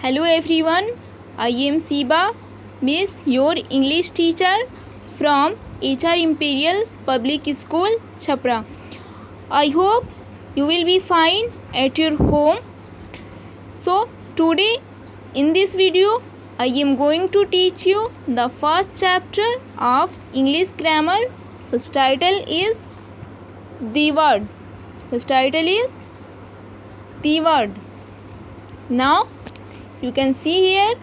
Hello everyone, I am Siba, Miss your English teacher from HR Imperial Public School, Chhapra. I hope you will be fine at your home. So today in this video, I am going to teach you the first chapter of English grammar whose title is The Word. Whose title is The Word. Now you can see here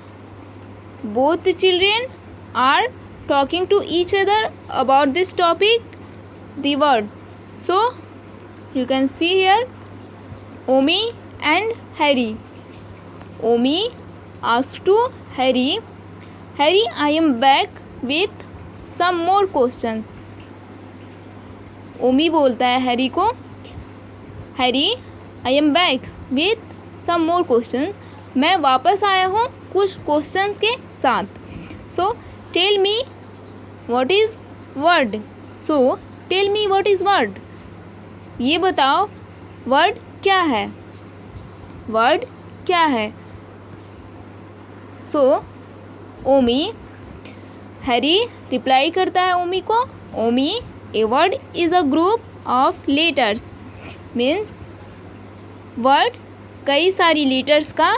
both the children are talking to each other about this topic, the word. So you can see here Omi and Harry. Omi asked to Harry, Harry, I am back with some more questions. Omi बोलता है Harry को, Harry I am back with some more questions, मैं वापस आया हूँ कुछ question के साथ. So tell me what is word. So tell me what is word. ये बताओ वर्ड क्या है. वर्ड क्या है. सो ओमी, हैरी रिप्लाई करता है ओमी को, ओमी a word is a group of letters. Means words कई सारी लेटर्स का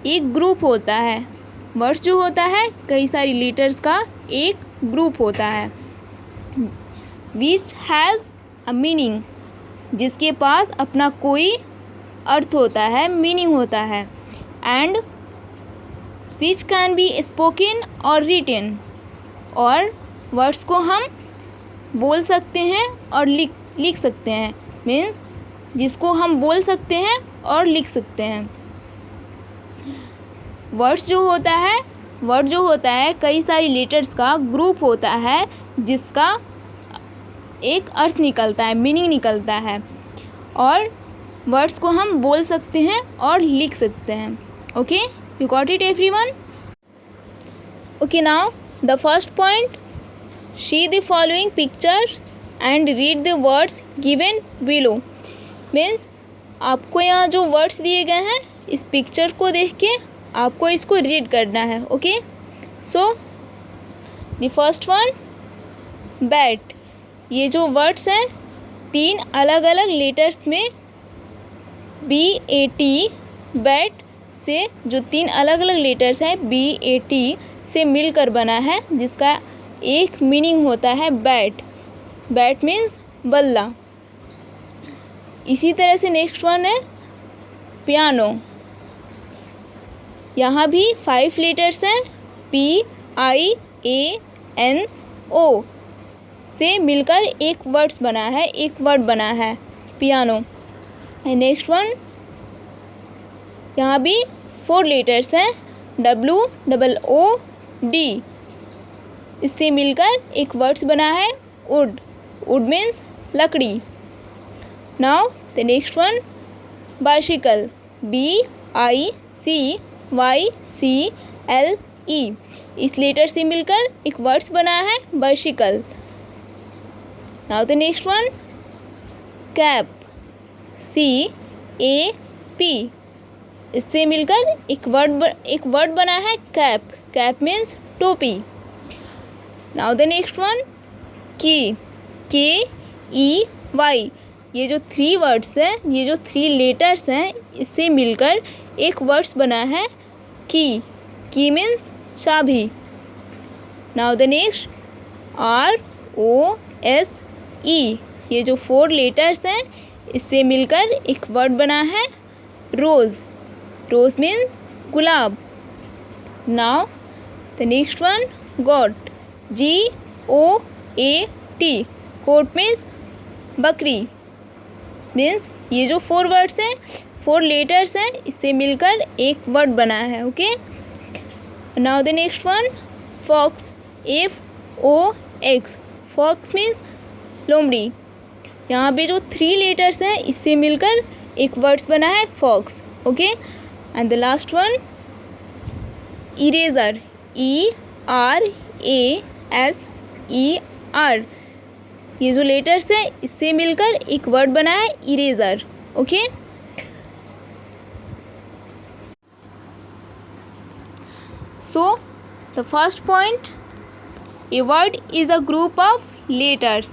एक ग्रुप होता है. वर्ड्स जो होता है कई सारी लेटर्स का एक ग्रुप होता है. विच हैज़ अ मीनिंग, जिसके पास अपना कोई अर्थ होता है, मीनिंग होता है. And which can be spoken और रिटन, और वर्ड्स को हम बोल सकते हैं और लिख सकते हैं. मीन्स जिसको हम बोल सकते हैं और लिख सकते हैं. वर्ड जो होता है कई सारी लेटर्स का ग्रुप होता है जिसका एक अर्थ निकलता है, मीनिंग निकलता है, और वर्ड्स को हम बोल सकते हैं और लिख सकते हैं. Okay, you got it everyone. Okay, now the first point, see the following pictures and read the words given below. Means आपको यहाँ जो वर्ड्स दिए गए हैं इस पिक्चर को देख के आपको इसको रीड करना है. Okay, so the first one bat. ये जो वर्ड्स हैं तीन अलग अलग लेटर्स में BAT, बैट से जो तीन अलग अलग लेटर्स हैं BAT से मिलकर बना है, जिसका एक मीनिंग होता है बैट. बैट मीन्स बल्ला. इसी तरह से नेक्स्ट वन है पियानो. यहाँ भी 5 लेटर्स हैं PIANO से मिलकर एक वर्ड बना है पियानो. नेक्स्ट वन, यहाँ भी 4 लेटर्स हैं WOOD, इससे मिलकर एक वर्ड्स बना है वुड. वुड मीन्स लकड़ी. Now the next one bicycle, BICYCLE, इस लेटर से मिलकर एक वर्ड्स बना है bicycle. Now the next one cap, CAP, इससे मिलकर एक वर्ड बना है कैप. कैप मीन्स टोपी. नाउ द नेक्स्ट वन की, KEY, ये जो 3 वर्ड्स हैं, ये जो 3 लेटर्स हैं, इससे मिलकर एक वर्ड्स बना है की. की मीन्स चाबी. नाउ द नेक्स्ट ROSE, ये जो 4 लेटर्स हैं इससे मिलकर एक वर्ड बना है रोज़. रोज़ मीन्स गुलाब. Now the next one goat, GOAT, goat means बकरी. मीन्स ये जो 4 वर्ड्स हैं, 4 लेटर्स हैं, इससे मिलकर एक वर्ड बना है. Okay, now the next one fox, FOX, fox means लोमड़ी. यहाँ पे जो 3 लेटर्स हैं इससे मिलकर एक वर्ड्स बना है fox. Okay, and the last one eraser, ERASER, ये जो लेटर्स हैं इससे मिलकर एक वर्ड बना है eraser. Okay, So the first point, a word is a group of letters.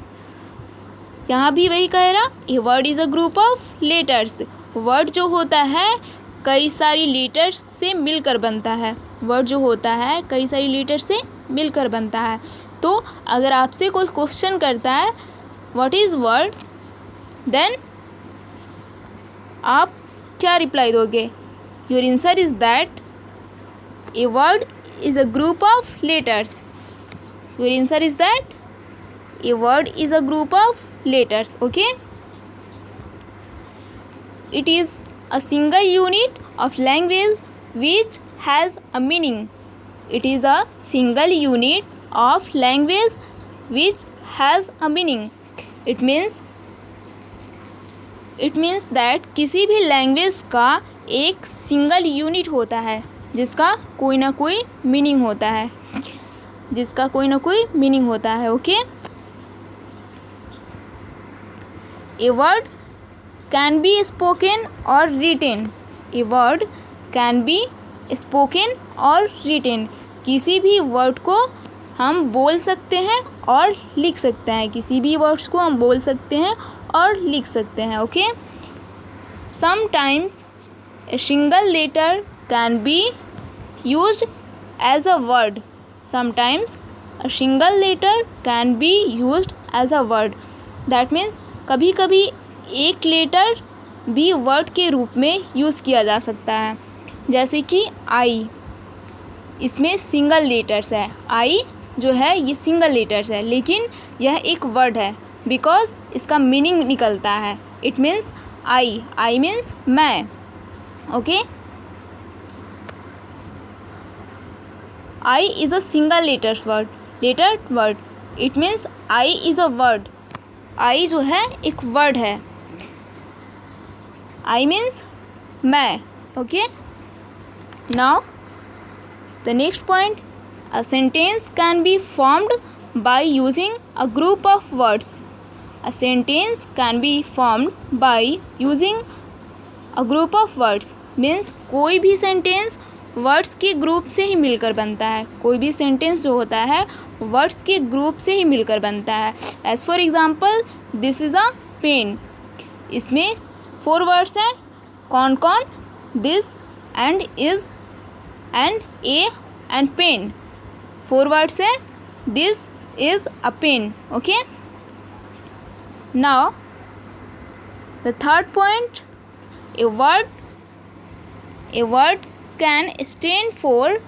यहाँ भी वही कह रहा, a word is a group of letters. Word जो होता है कई सारी लेटर्स से मिलकर बनता है. वर्ड जो होता है कई सारी लेटर से मिलकर बनता है. तो अगर आपसे कोई क्वेश्चन करता है व्हाट इज़ वर्ड, देन आप क्या रिप्लाई दोगे? Your answer is that A word is a group of letters. Your answer is that A word is a group of letters. Okay, it is a single unit of language which has a meaning. It is a single unit of language which has a meaning. It means that किसी भी language का एक single unit होता है जिसका कोई ना कोई मीनिंग होता है, जिसका कोई ना कोई मीनिंग होता है. Okay, a word can be spoken or written. A word can be spoken or written. किसी भी वर्ड को हम बोल सकते हैं और लिख सकते हैं. किसी भी वर्ड्स को हम बोल सकते हैं और लिख सकते हैं. Okay, sometimes a single letter can be used as a word. Sometimes a single letter can be used as a word. That means कभी कभी एक लेटर भी वर्ड के रूप में यूज़ किया जा सकता है. जैसे कि आई, इसमें सिंगल लेटर्स है. आई जो है ये सिंगल लेटर्स है, लेकिन यह एक वर्ड है बिकॉज इसका मीनिंग निकलता है. It means I. I means मैं. Okay, I is a single letters word. Letter word. It means I is a word. I जो है एक वर्ड है. I means मैं. Okay, now the next point, a sentence can be formed by using a group of words. A sentence can be formed by using a group of words. means कोई भी sentence words के group से ही मिलकर बनता है. कोई भी sentence जो होता है वर्ड्स के ग्रुप से ही मिलकर बनता है. As for example, this is a pen. इसमें 4 वर्ड्स हैं. कौन कौन? This and is and a and pen. 4 words हैं. This is a pen. Okay, now the third point, a word can stand for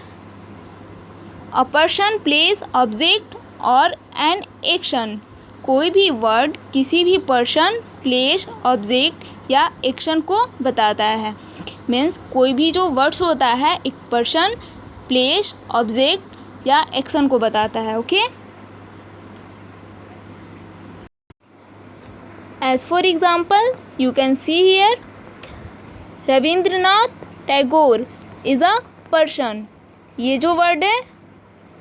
a person, place, object और an action. कोई भी word किसी भी पर्सन, प्लेस, ऑब्जेक्ट या action को बताता है. मीन्स कोई भी जो वर्ड्स होता है एक पर्सन, प्लेस, ऑब्जेक्ट या एक्शन को बताता है. Okay, as for example you can see here, Rabindranath Tagore is a person. ये जो वर्ड है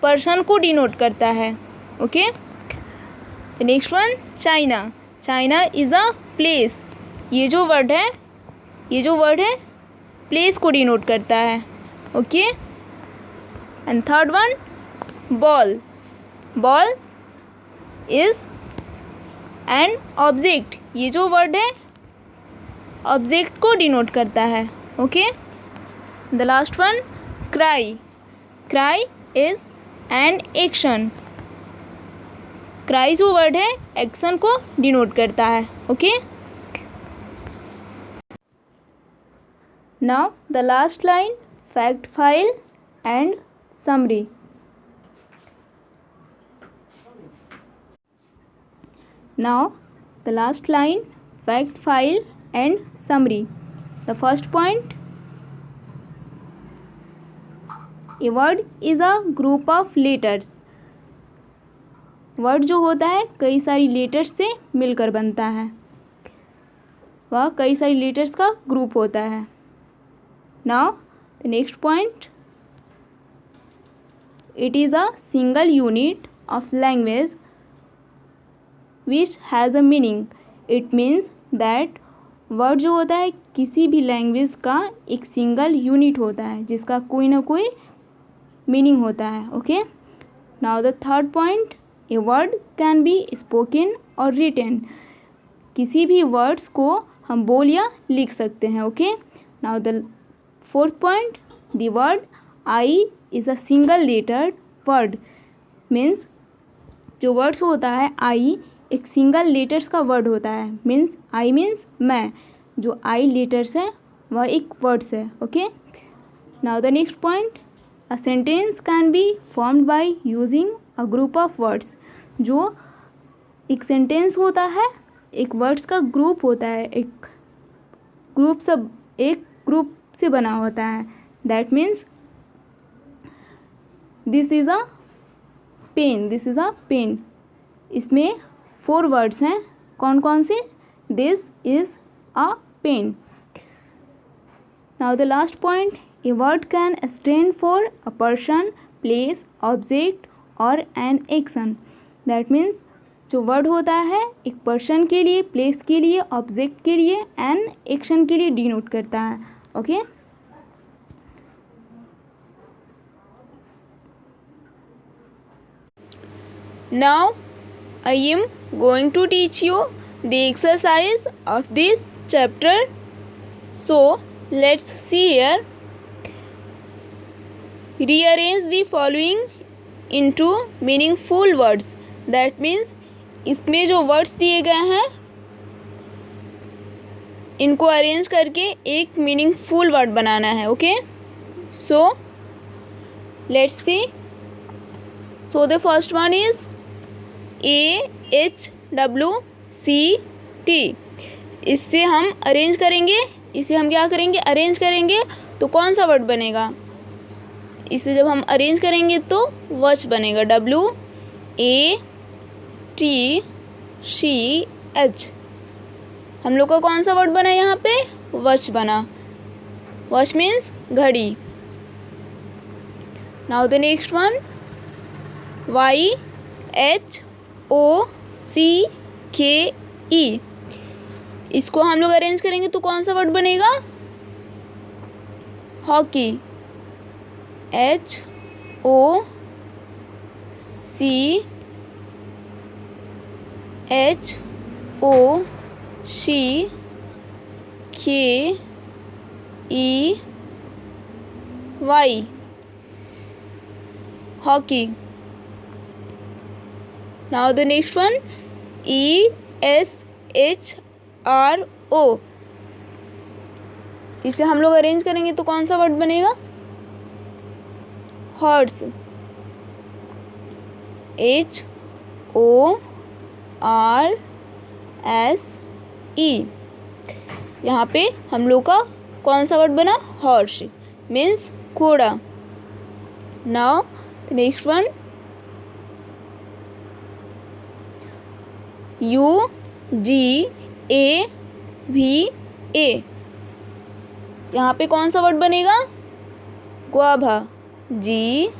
पर्सन को डिनोट करता है. Okay, next one, China. China is a place. ये जो वर्ड है प्लेस को डिनोट करता है. Okay, and third one, ball. Ball is an object. ये जो वर्ड है ऑब्जेक्ट को डिनोट करता है. Okay, the last one, cry. Cry is an action. Cry जो वर्ड है एक्शन को डिनोट करता है. Okay, now the last line, fact file and summary. Now the last line, fact file and summary. The first point, a word is a group of letters. Word जो होता है कई सारी letters से मिलकर बनता है. वह कई सारी लेटर्स का ग्रुप होता है. Now the next point, it is a single unit of language which has a meaning. It means that word जो होता है किसी भी लैंग्वेज का एक सिंगल यूनिट होता है जिसका कोई ना कोई मीनिंग होता है. Okay, now the third point, a word can be spoken और रिटन. किसी भी वर्ड्स को हम बोल या लिख सकते हैं. Okay, now the fourth point, the word I is a single lettered word. Means जो वर्ड्स होता है आई एक सिंगल लेटर्स का वर्ड होता है. मीन्स आई मीन्स मैं, जो आई लेटर्स है वह एक वर्ड्स है. Okay, now the next point, a sentence can be formed by using a group of words. जो एक सेंटेंस होता है एक वर्ड्स का ग्रुप होता है, एक ग्रुप से बना होता है. That means this is a pen. इसमें 4 वर्ड्स हैं. कौन कौन से? This is a pen. Now the last point, a word can stand for a person, place, object और एन एक्शन. दैट मीन्स जो वर्ड होता है एक पर्सन के लिए, प्लेस के लिए, ऑब्जेक्ट के लिए, एन एक्शन के लिए डिनोट करता है. Okay, now I am going to teach you the exercise of this chapter. So let's see here. Rearrange the following into meaningful words. That means इसमें जो वर्ड्स दिए गए हैं इनको अरेंज करके एक मीनिंगफुल वर्ड बनाना है. Okay, so let's C. So the first one is AHWCT. इससे हम अरेंज करेंगे, इसे हम क्या करेंगे? अरेंज करेंगे. तो कौन सा वर्ड बनेगा? इसे जब हम अरेंज करेंगे तो वच बनेगा. WATCH. हम लोग का कौन सा वर्ड बना यहाँ पे? वच बना. वच मीन्स घड़ी. Now the next one, YHOCKE. इसको हम लोग अरेंज करेंगे तो कौन सा वर्ड बनेगा? Hockey. HOCKEY. Hockey. Now the next one, ESHRO. इसे हम लोग अरेंज करेंगे तो कौन सा वर्ड बनेगा? हॉर्स. HORSE. यहाँ पे हम लोग का कौन सा वर्ड बना? हॉर्स मीन्स घोड़ा. Now the next one, UGAVA. यहाँ पे कौन सा वर्ड बनेगा? ग्वाभा. GUAVA.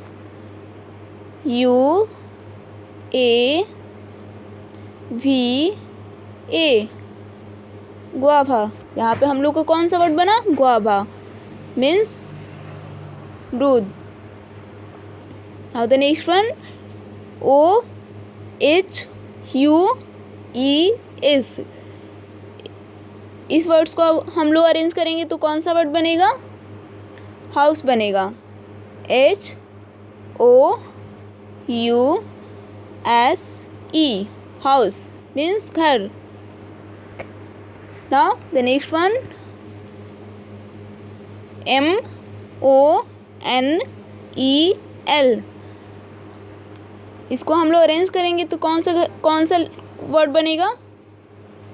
ग्वाभा. यहाँ पे हम लोग का कौन सा वर्ड बना? ग्वाभा मीन्स दूध. Now the next one, OHUES. इस वर्ड्स को हम लोग अरेंज करेंगे तो कौन सा वर्ड बनेगा? हाउस बनेगा. HOUSE. हाउस मीन्स घर. Now the next one, MONEL. इसको हम लोग अरेंज करेंगे तो कौन सा वर्ड बनेगा?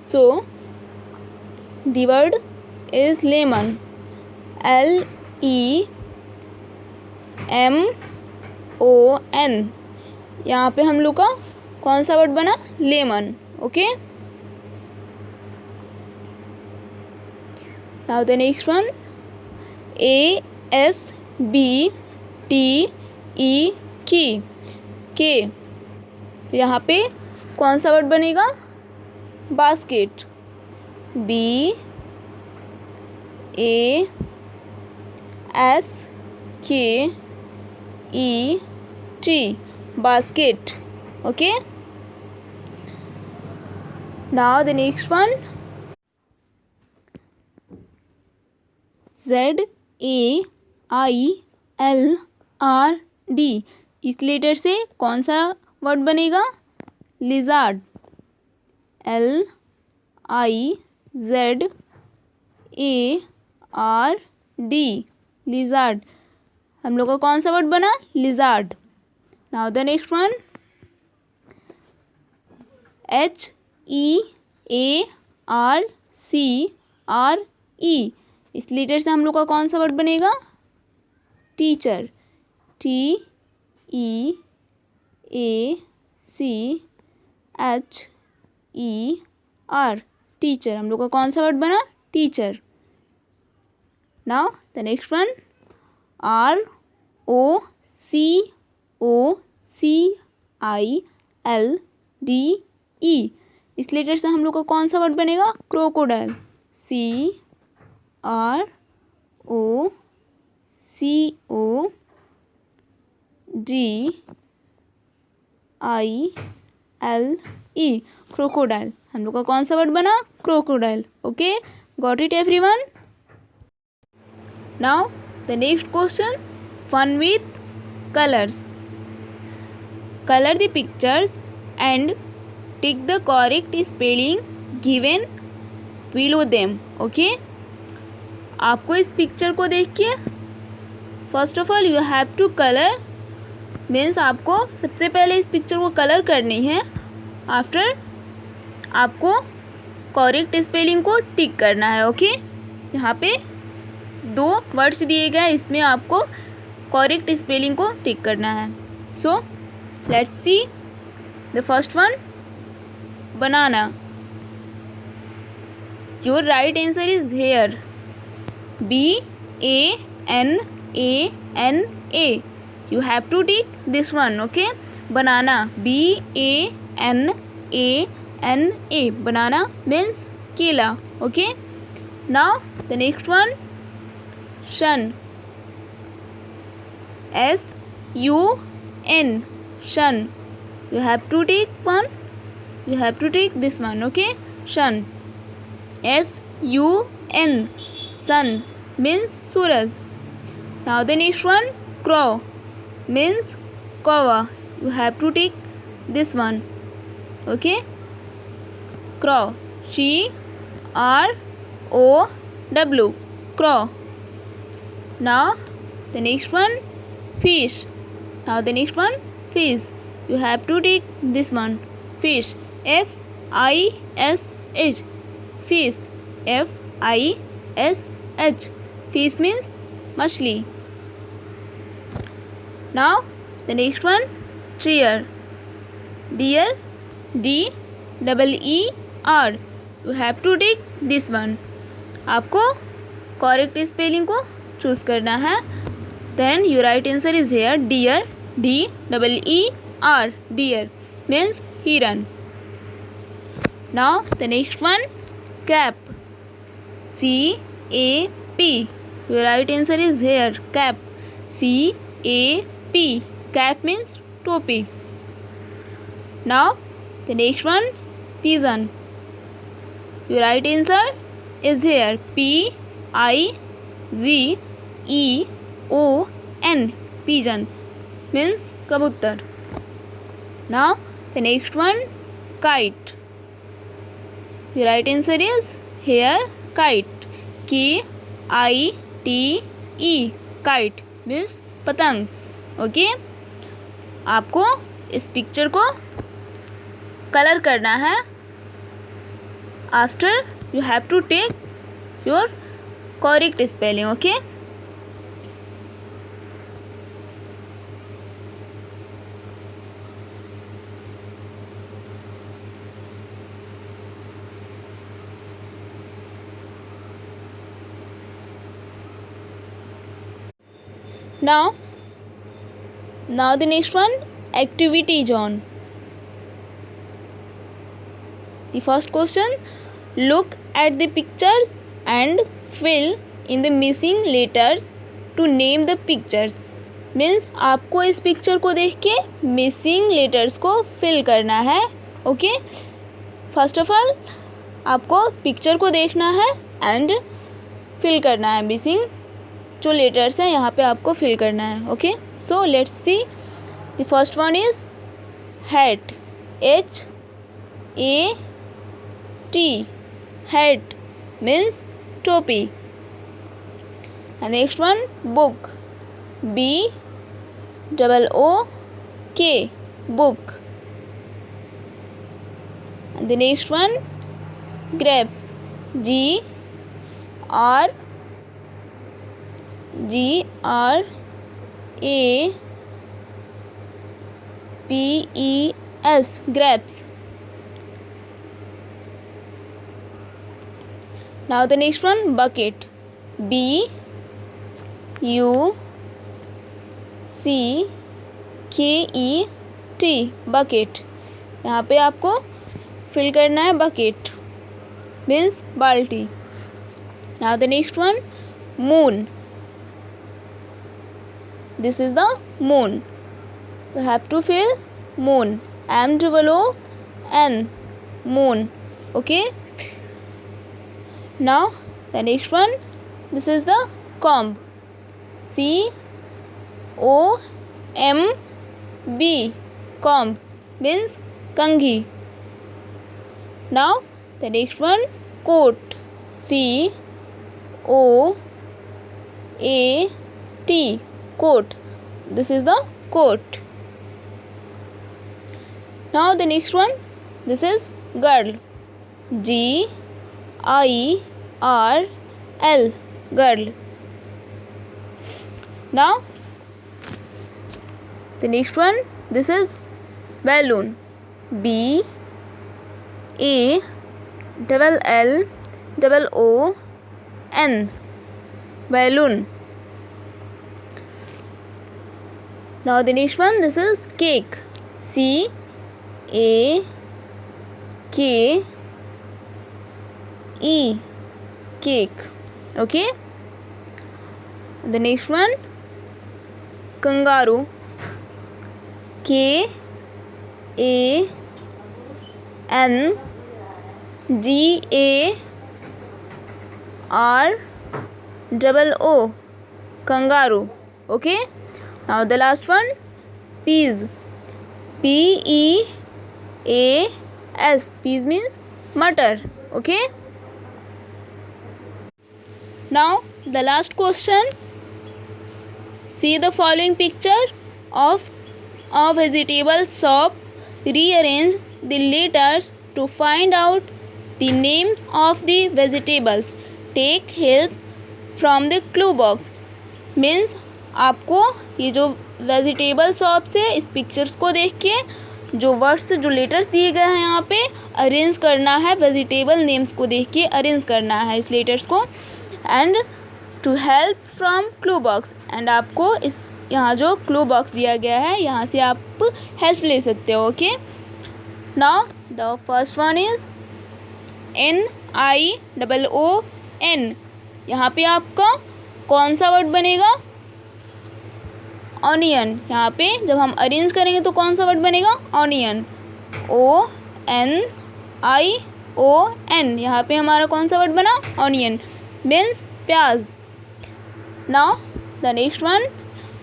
So the word is lemon. LEMON. यहाँ पे हम लोग का कौन सा वर्ड बना? Lemon. Okay, now the next one, ASBTEK. यहाँ पे कौन सा वर्ड बनेगा? Basket. BASKET. E T, basket. Okay. Now the next one, Z A I L R D, इस लेटर से कौन सा वर्ड बनेगा? Lizard. L I Z A R D, lizard. हम लोग का कौन सा वर्ड बना? Lizard. Now the next one, H E A R C R E, इस लेटर से हम लोग का कौन सा वर्ड बनेगा? Teacher. T E A C H E R, teacher. हम लोग का कौन सा वर्ड बना? Teacher. Now the next one, R O C O C I L D E, इस लेटर से हम लोग का कौन सा वर्ड बनेगा? Crocodile. C R O C O D I L E, crocodile. हम लोग का कौन सा वर्ड बना? Crocodile. Okay, got it everyone? Now the next question, fun with colours. Colour the pictures and tick the correct spelling given below them. Okay, आपको इस picture को देख के first of all you have to colour, means आपको सबसे पहले इस picture को कलर करनी है. आफ्टर आपको करेक्ट स्पेलिंग को टिक करना है. ओके, यहाँ पे 2 वर्ड्स दिए गए, इसमें आपको करेक्ट स्पेलिंग को टिक करना है. सो let's see the first one, banana. Your right answer is here. BANANA, you have to tick this one. Okay, banana. BANANA, banana means केला. Okay, now the next one, sun. SUN, sun. You have to tick one. You have to tick this one. Okay, sun. SUN, sun means Suraj. Now the next one, crow means कौवा. You have to tick this one. Okay, crow. CROW, crow. Now the next one, fish. Now the next one, fish. You have to tick this one. Fish. FISH, fish. FISH, fish means मछली. Now the next one, deer. Deer, DEER. You have to tick this one. आपको correct spelling को choose करना है. Then your right answer is here, deer. DEER, deer means hiran. Now the next one, cap. CAP. Your right answer is here, cap. CAP, cap means टोपी. Now the next one, pigeon. Your right answer is here, PIGEON, pigeon means कबूतर. Now the next one, kite. Your right answer is here, kite. KITE, kite means पतंग. Okay, आपको इस picture को colour करना है. After you have to take your correct spelling. Okay, now the next one, activity zone. The first question, look at the pictures and fill in the missing letters to name the pictures. Means आपको इस picture को देख के missing letters को fill करना है। Okay, first of all आपको picture को देखना है एंड फिल करना है, मिसिंग जो लेटर्स हैं यहाँ पे आपको फिल करना है। Okay, so let's see. The first one is hat, HAT, hat means टोपी। And next one book, BOOK, book. And the next one grapes, GRAPES, grapes. Now the next one bucket, BUCKET, bucket. यहाँ पे आपको fill करना है bucket means बाल्टी। Now the next one moon, this is the moon, we have to fill moon, MOON, moon. Okay, now the next one, this is the comb, COMB, comb means कंघी। Now the next one coat, COAT, coat, this is the coat. Now the next one, this is girl, GIRL, girl. Now the next one, this is balloon, BALLOON, balloon. Now the next one, this is cake, CAKE, cake. Okay, the next one kangaroo, KANGAROO, kangaroo. Okay, now the last one peas, PEAS, peas means matar. Okay, now the last question. See the following picture of a vegetable shop. Rearrange the letters to find out the names of the vegetables. Take help from the clue box. Means आपको ये जो vegetable shop से इस pictures को देख के जो words जो लेटर्स दिए गए हैं यहाँ पे अरेंज करना है, वेजिटेबल नेम्स को देख के अरेंज करना है इस लेटर्स को, and to help from clue box. And आपको इस यहाँ जो क्लू बॉक्स दिया गया है यहाँ से आप हेल्प ले सकते हो। Okay, now the first one is NIOON। यहाँ पे आपका कौन सा वर्ड बनेगा? ऑनियन। यहाँ पे जब हम अरेंज करेंगे तो कौन सा वर्ड बनेगा? Onion, ONION। यहाँ पे हमारा कौन सा वर्ड बना? ऑनियन मीन्स प्याज। Now the next one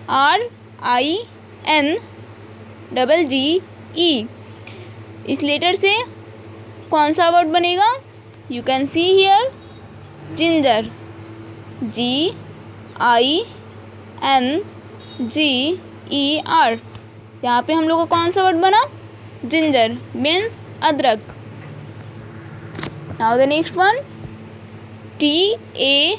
RINGGE। इस लेटर से कौन सा वर्ड बनेगा? You can see here ginger, GINGER। यहाँ पे हम लोग का कौन सा वर्ड बना? जिंजर मीन्स अदरक। Now the next one TAOPOT।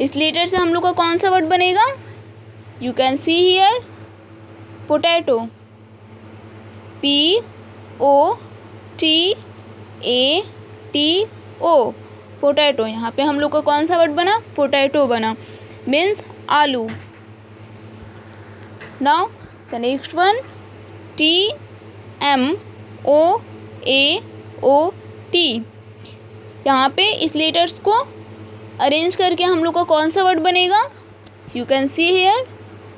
इस लेटर से हम लोग का कौन सा वर्ड बनेगा? You can see here potato, POTATO, potato. यहाँ पे हम लोग का कौन सा वर्ड बना? पोटैटो बना मीन्स आलू। Now the next one TMOAOT। यहाँ पे इस लेटर्स को अरेंज करके हम लोग का कौन सा वर्ड बनेगा? You can see here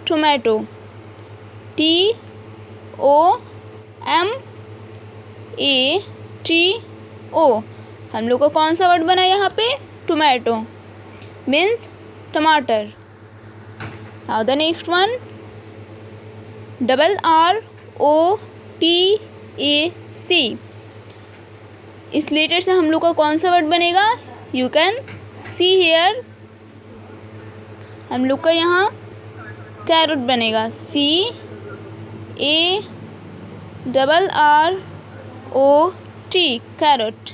tomato, TOMATO। हम लोग का कौन सा वर्ड बना यहाँ पे? टोमेटो मीन्स टमाटर। Now the next one, RROTAC। इस लेटर से हम लोग का कौन सा वर्ड बनेगा? यू कैन सी हेयर, हम लोग का यहाँ कैरोट बनेगा, CARROT, कैरोट।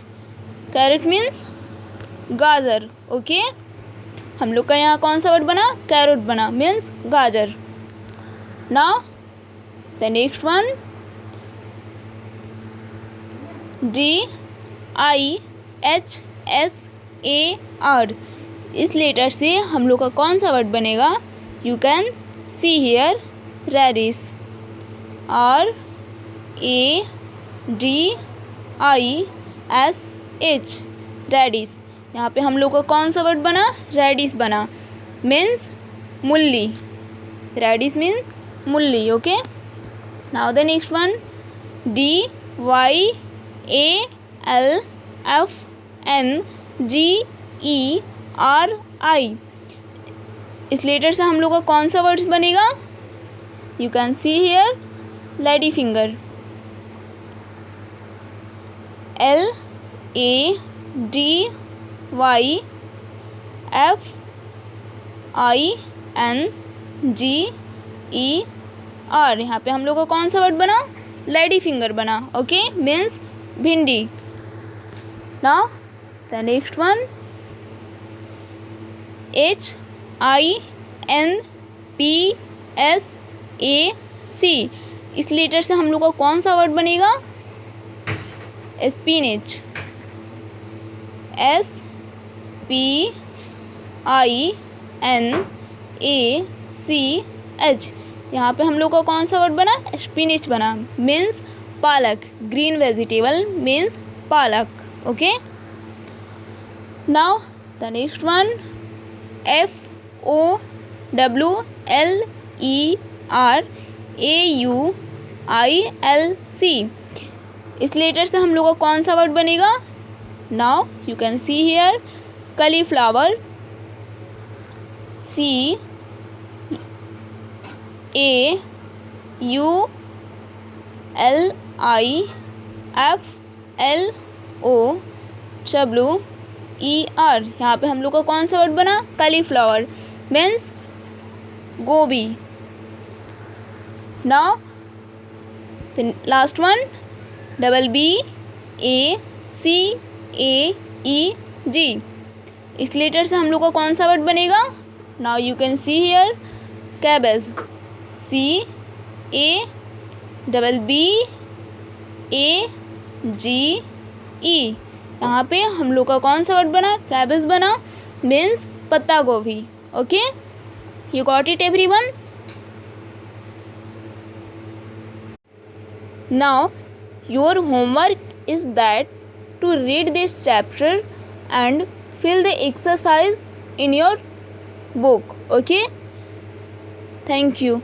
कैरेट मीन्स गाजर। ओके, हम लोग का यहाँ कौन सा वर्ड बना? कैरोट बना मीन्स गाजर। Now the next one, DIHSAR। इस लेटर से हम लोग का कौन सा वर्ड बनेगा? You can see here radish, RADISH, radish. यहाँ पे हम लोग का कौन सा वर्ड बना? रेडिश बना मीन्स मूली। रेडिश मीन्स मूली। Okay, now the next one, DYALFNGERI। इस लेटर से हम लोग का कौन सा वर्ड बनेगा? You can see here lady finger, LADYFINGER। यहाँ पे हम लोग का कौन सा वर्ड बना? लेडी फिंगर बना। ओके, मीन्स भिंडी। Now the next one, HINPSAC। इस लेटर से हम लोग का कौन सा वर्ड बनेगा? Spinach, SPINACH। यहाँ पे हम लोग का कौन सा वर्ड बना? स्पिनच बना मीन्स पालक। Green vegetable means palak. Okay, now the next one, FOWLERAUILC। इस लेटर से हम लोग का कौन सा वर्ड बनेगा? Now you can see here cauliflower, CAULIFLOWER। यहाँ पे हम लोग का कौन सा वर्ड बना? cauliflower मीन्स गोभी। Now the last one, BBACAEG। इस लेटर से हम लोग का कौन सा वर्ड बनेगा? Now you can see here cabbage, CABBAGE। यहाँ पे हम लोग का कौन सा वर्ड बना? कैबेज बना मीन्स पत्ता गोभी। Okay, you got it everyone? Now your homework is that to read this chapter and fill the exercise in your book. Okay, thank you.